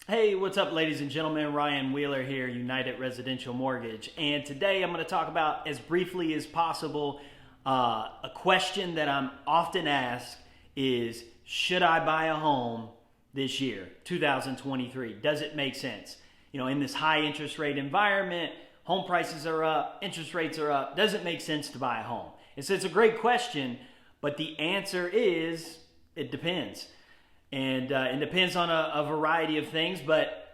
Hey, what's up, ladies and gentlemen? Ryan Wheeler here, United Residential Mortgage. And today I'm going to talk about, as briefly as possible, a question that I'm often asked is, should I buy a home this year, 2023? Does it make sense? In this high interest rate environment, home prices are up, interest rates are up. Does it make sense to buy a home? It's a great question, but the answer is, it depends. And it depends on a variety of things, but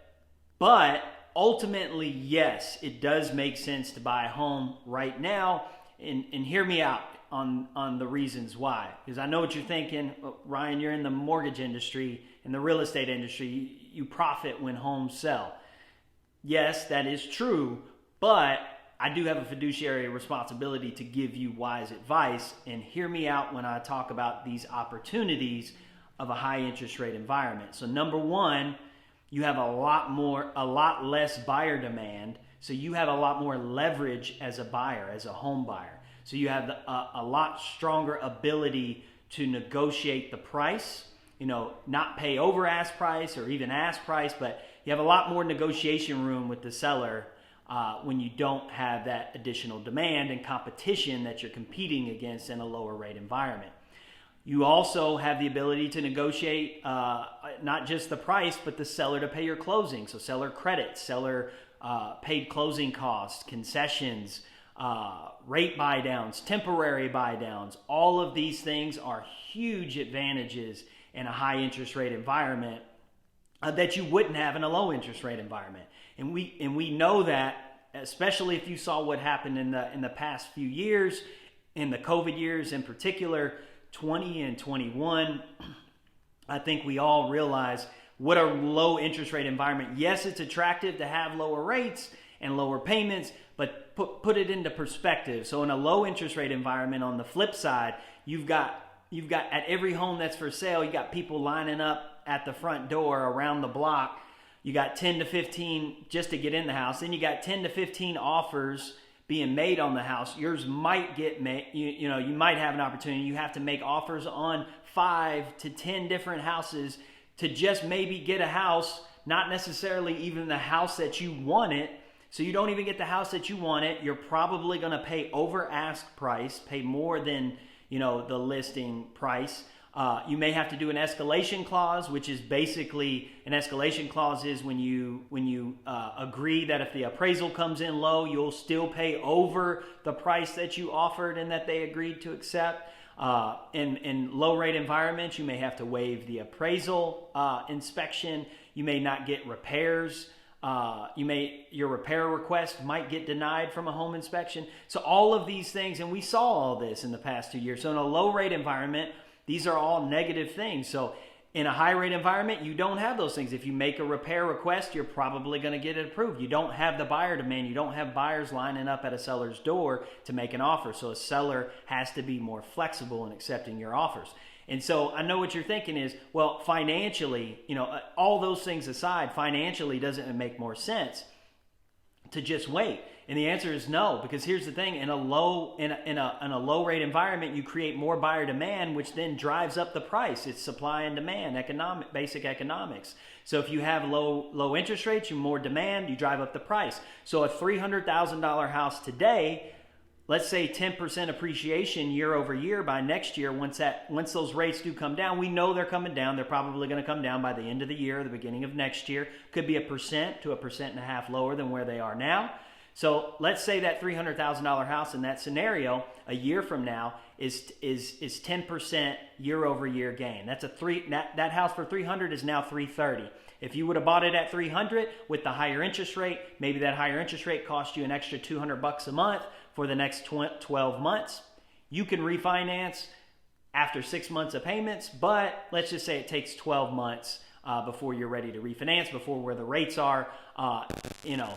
ultimately, yes, it does make sense to buy a home right now. And hear me out on the reasons why. Because I know what you're thinking. Ryan, you're in the mortgage industry, in the real estate industry. You profit when homes sell. Yes, that is true, but I do have a fiduciary responsibility to give you wise advice. And hear me out when I talk about these opportunities of a high interest rate environment. So number one, you have a lot less buyer demand. So you have a lot more leverage as a buyer, as a home buyer. So you have a lot stronger ability to negotiate the price, not pay over ask price or even ask price, but you have a lot more negotiation room with the seller when you don't have that additional demand and competition that you're competing against in a lower rate environment. You also have the ability to negotiate not just the price, but the seller to pay your closing. So seller credit, seller paid closing costs, concessions, rate buy downs, temporary buy downs. All of these things are huge advantages in a high interest rate environment that you wouldn't have in a low interest rate environment. And we know that, especially if you saw what happened in the past few years, in the COVID years in particular, 20 and 21, I think we all realize what a low interest rate environment. Yes, it's attractive to have lower rates and lower payments, but put it into perspective. So in a low interest rate environment, on the flip side, you've got at every home that's for sale, you got people lining up at the front door around the block. You got 10 to 15 just to get in the house. Then you got 10 to 15 offers being made on the house. Yours might get made, you might have an opportunity. You have to make offers on 5 to 10 different houses to just maybe get a house, not necessarily even the house that you wanted. So you don't even get the house that you wanted. You're probably going to pay over ask price, pay more than, the listing price. You may have to do an escalation clause, which is basically an escalation clause is when you agree that if the appraisal comes in low, you'll still pay over the price that you offered and that they agreed to accept. In low rate environments, you may have to waive the appraisal inspection. You may not get repairs. Your repair request might get denied from a home inspection. So all of these things, and we saw all this in the past 2 years. So in a low rate environment, these are all negative things. So in a high rate environment, you don't have those things. If you make a repair request, you're probably going to get it approved. You don't have the buyer demand. You don't have buyers lining up at a seller's door to make an offer. So a seller has to be more flexible in accepting your offers. And so I know what you're thinking is, well, financially, all those things aside, financially, doesn't it make more sense to just wait? And the answer is no, because here's the thing: in a low rate environment, you create more buyer demand, which then drives up the price. It's supply and demand, basic economics. So if you have low interest rates, you more demand, you drive up the price. So a $300,000 house today, let's say 10% appreciation year over year by next year. Once those rates do come down, we know they're coming down. They're probably going to come down by the end of the year, the beginning of next year. Could be 1% to 1.5% lower than where they are now. So let's say that $300,000 house in that scenario a year from now is 10% year over year gain. That's that house for $300 is now $330. If you would have bought it at $300 with the higher interest rate, maybe that higher interest rate cost you an extra $200 a month for the next 12 months. You can refinance after 6 months of payments, but let's just say it takes 12 months before you're ready to refinance, before where the rates are,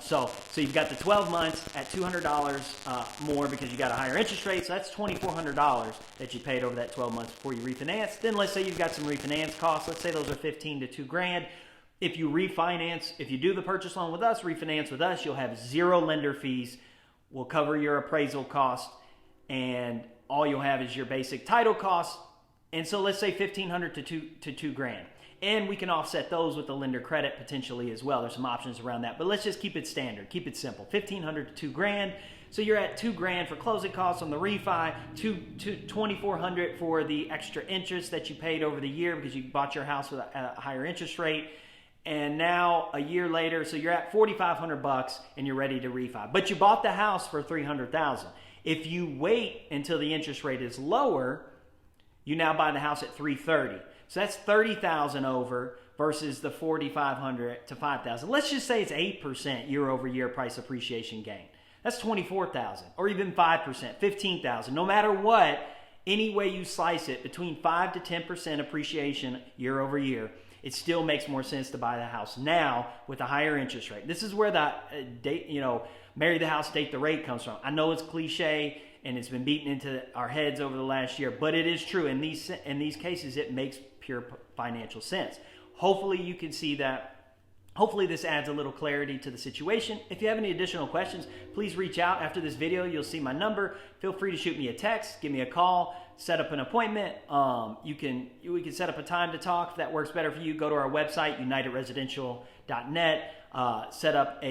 So you've got the 12 months at $200 more because you got a higher interest rate. So that's $2,400 that you paid over that 12 months before you refinance. Then let's say you've got some refinance costs. Let's say those are $15,000 to $2,000. If you refinance, if you do the purchase loan with us, refinance with us, you'll have zero lender fees. We'll cover your appraisal cost, and all you'll have is your basic title costs. And so let's say $1,500 to $2,000. And we can offset those with the lender credit potentially as well. There's some options around that, but let's just keep it standard, keep it simple. $1,500 to $2,000. So you're at $2,000 for closing costs on the refi, $2,400 for the extra interest that you paid over the year because you bought your house with a higher interest rate. And now a year later, so you're at $4,500 and you're ready to refi. But you bought the house for $300,000. If you wait until the interest rate is lower, you now buy the house at $330,000. So that's $30,000 over versus the $4,500 to $5,000. Let's just say it's 8% year over year price appreciation gain. That's $24,000 or even 5%, $15,000. No matter what, any way you slice it, between 5 to 10% appreciation year over year, it still makes more sense to buy the house now with a higher interest rate. This is where the marry the house, date the rate comes from. I know it's cliche and it's been beaten into our heads over the last year, but it is true. In these cases, it makes pure financial sense. Hopefully you can see that. Hopefully this adds a little clarity to the situation. If you have any additional questions, please reach out after this video. You'll see my number. Feel free to shoot me a text, give me a call, set up an appointment. We can set up a time to talk if that works better for you. Go to our website, unitedresidential.net, set up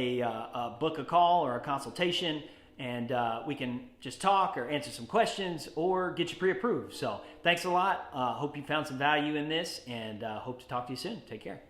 book a call or a consultation, and we can just talk or answer some questions or get you pre-approved. So thanks a lot. Hope you found some value in this, and hope to talk to you soon. Take care.